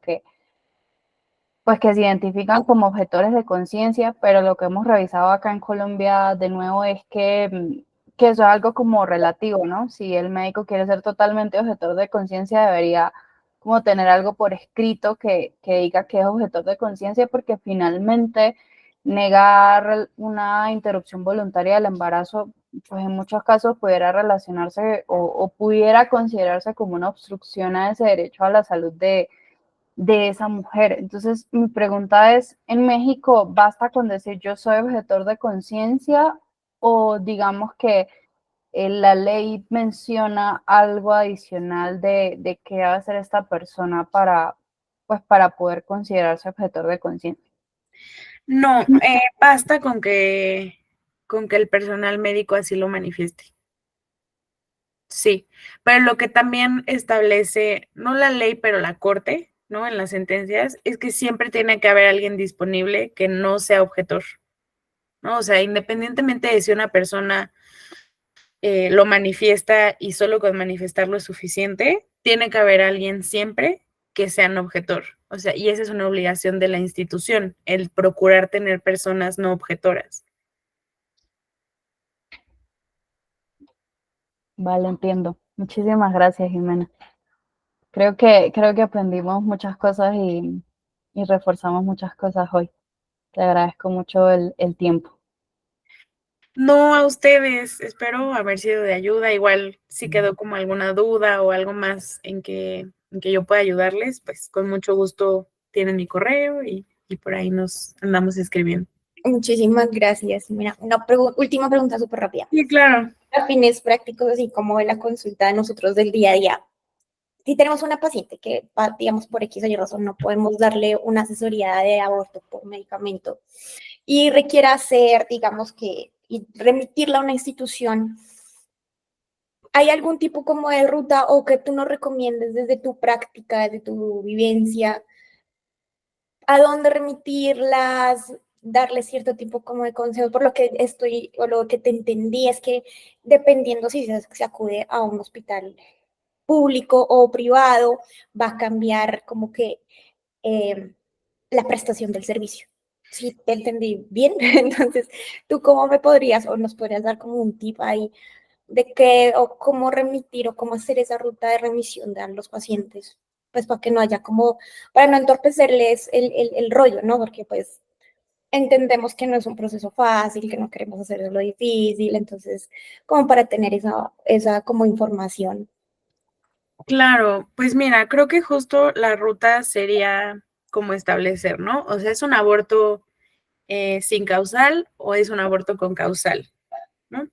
pues que se identifican como objetores de conciencia, pero lo que hemos revisado acá en Colombia de nuevo es que eso es algo como relativo, ¿no? Si el médico quiere ser totalmente objetor de conciencia, debería como tener algo por escrito que diga que es objetor de conciencia, porque finalmente negar una interrupción voluntaria del embarazo, pues en muchos casos pudiera relacionarse o pudiera considerarse como una obstrucción a ese derecho a la salud de esa mujer. Entonces, mi pregunta es, ¿en México basta con decir yo soy objetor de conciencia o digamos que la ley menciona algo adicional de qué va a hacer esta persona pues, para poder considerarse objetor de conciencia? No, basta con que el personal médico así lo manifieste. Sí, pero lo que también establece, no la ley, pero la corte, ¿no? En las sentencias, es que siempre tiene que haber alguien disponible que no sea objetor, ¿no? O sea, independientemente de si una persona lo manifiesta y solo con manifestarlo es suficiente, tiene que haber alguien siempre que sea un objetor. O sea, y esa es una obligación de la institución, el procurar tener personas no objetoras. Vale, entiendo. Muchísimas gracias, Jimena. Creo que aprendimos muchas cosas y reforzamos muchas cosas hoy. Te agradezco mucho el tiempo. No, a ustedes, espero haber sido de ayuda. Igual si quedó como alguna duda o algo más en que yo pueda ayudarles, pues con mucho gusto tienen mi correo y por ahí nos andamos escribiendo. Muchísimas gracias. Mira, una última pregunta súper rápida. Sí, claro. A fines prácticos, así como en la consulta de nosotros del día a día. Si tenemos una paciente que, digamos, por X o Y razón no podemos darle una asesoría de aborto por medicamento y requiera hacer, digamos que, y remitirla a una institución, ¿hay algún tipo como de ruta o que tú nos recomiendes desde tu práctica, desde tu vivencia, a dónde remitirlas, darle cierto tipo como de consejos? Por lo que estoy, o lo que te entendí es que dependiendo si se acude a un hospital público o privado, va a cambiar como que la prestación del servicio. ¿Sí te entendí bien? Entonces, ¿tú cómo me podrías o nos podrías dar como un tip ahí de qué o cómo remitir o cómo hacer esa ruta de remisión de los pacientes? Pues para que no haya como, para no entorpecerles el rollo, ¿no? Porque pues entendemos que no es un proceso fácil, que no queremos hacerlo difícil, entonces, como para tener esa como información. Claro, pues mira, creo que justo la ruta sería como establecer, ¿no? O sea, ¿es un aborto sin causal o es un aborto con causal? ¿No?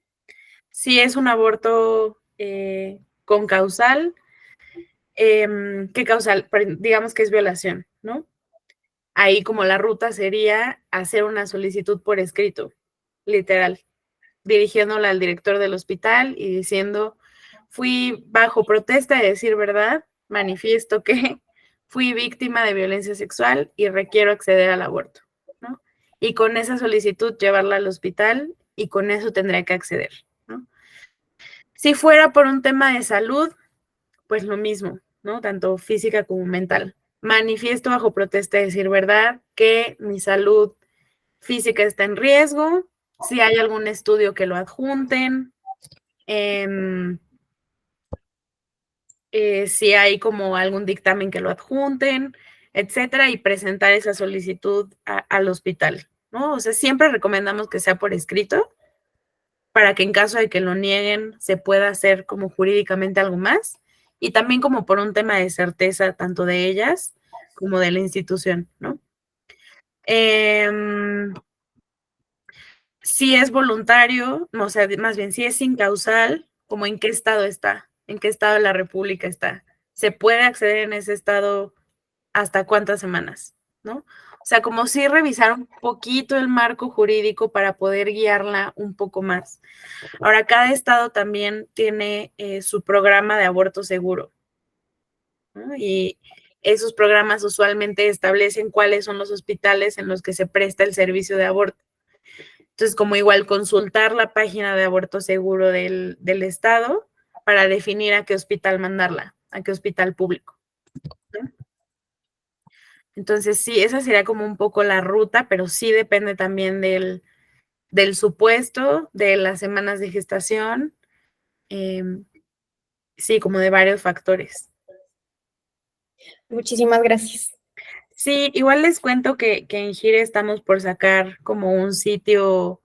Si es un aborto con causal, ¿qué causal? Digamos que es violación, ¿no? Ahí como la ruta sería hacer una solicitud por escrito, literal, dirigiéndola al director del hospital y diciendo, fui bajo protesta de decir verdad, manifiesto que fui víctima de violencia sexual y requiero acceder al aborto, ¿no? Y con esa solicitud llevarla al hospital y con eso tendría que acceder, ¿no? Si fuera por un tema de salud, pues lo mismo, ¿no? Tanto física como mental. Manifiesto bajo protesta de decir verdad que mi salud física está en riesgo, si hay algún estudio que lo adjunten, si hay como algún dictamen que lo adjunten, etcétera, y presentar esa solicitud al hospital, ¿no? O sea, siempre recomendamos que sea por escrito para que en caso de que lo nieguen se pueda hacer como jurídicamente algo más y también como por un tema de certeza tanto de ellas como de la institución, ¿no? Si es voluntario, o sea, más bien si es sin causal, como en qué estado está, en qué estado de la República está. Se puede acceder en ese estado hasta cuántas semanas, ¿no? O sea, como si revisar un poquito el marco jurídico para poder guiarla un poco más. Ahora, cada estado también tiene su programa de aborto seguro, ¿no? Y esos programas usualmente establecen cuáles son los hospitales en los que se presta el servicio de aborto. Entonces, como igual consultar la página de aborto seguro del estado para definir a qué hospital mandarla, a qué hospital público, ¿no? Entonces, sí, esa sería como un poco la ruta, pero sí depende también del supuesto, de las semanas de gestación, sí, como de varios factores. Muchísimas gracias. Sí, igual les cuento que en Gire estamos por sacar como un sitio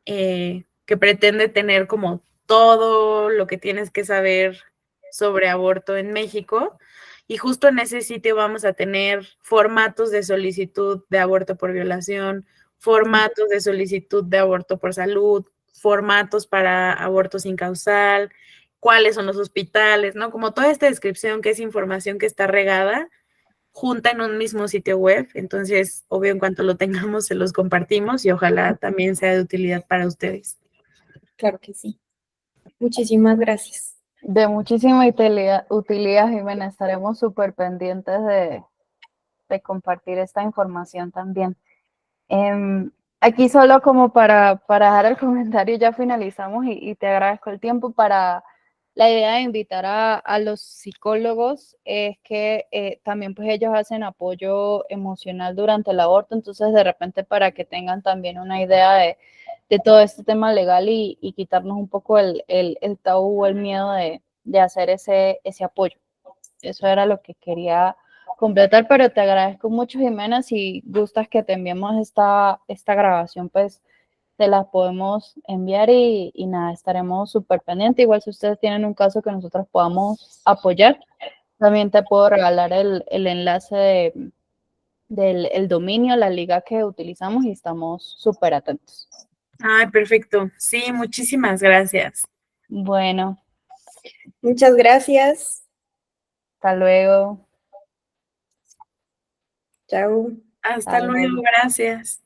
que pretende tener como todo lo que tienes que saber sobre aborto en México. Y justo en ese sitio vamos a tener formatos de solicitud de aborto por violación, formatos de solicitud de aborto por salud, formatos para aborto sin causal, cuáles son los hospitales, ¿no? Como toda esta descripción que es información que está regada junta en un mismo sitio web. Entonces, obvio, en cuanto lo tengamos, se los compartimos y ojalá también sea de utilidad para ustedes. Claro que sí. Muchísimas gracias. De muchísima utilidad, Jimena. Estaremos súper pendientes de compartir esta información también. Aquí solo como para dejar el comentario, ya finalizamos y te agradezco el tiempo para la idea de invitar a los psicólogos es que también pues ellos hacen apoyo emocional durante el aborto, entonces de repente para que tengan también una idea de todo este tema legal y quitarnos un poco el tabú o el miedo de hacer ese apoyo. Eso era lo que quería completar, pero te agradezco mucho, Jimena. Si gustas que te enviemos esta grabación, pues te la podemos enviar y nada, estaremos súper pendientes. Igual si ustedes tienen un caso que nosotros podamos apoyar, también te puedo regalar el enlace del el dominio, la liga que utilizamos y estamos súper atentos. Ay, perfecto. Sí, muchísimas gracias. Bueno, Muchas gracias. hasta luego. Chao. Hasta luego, gracias.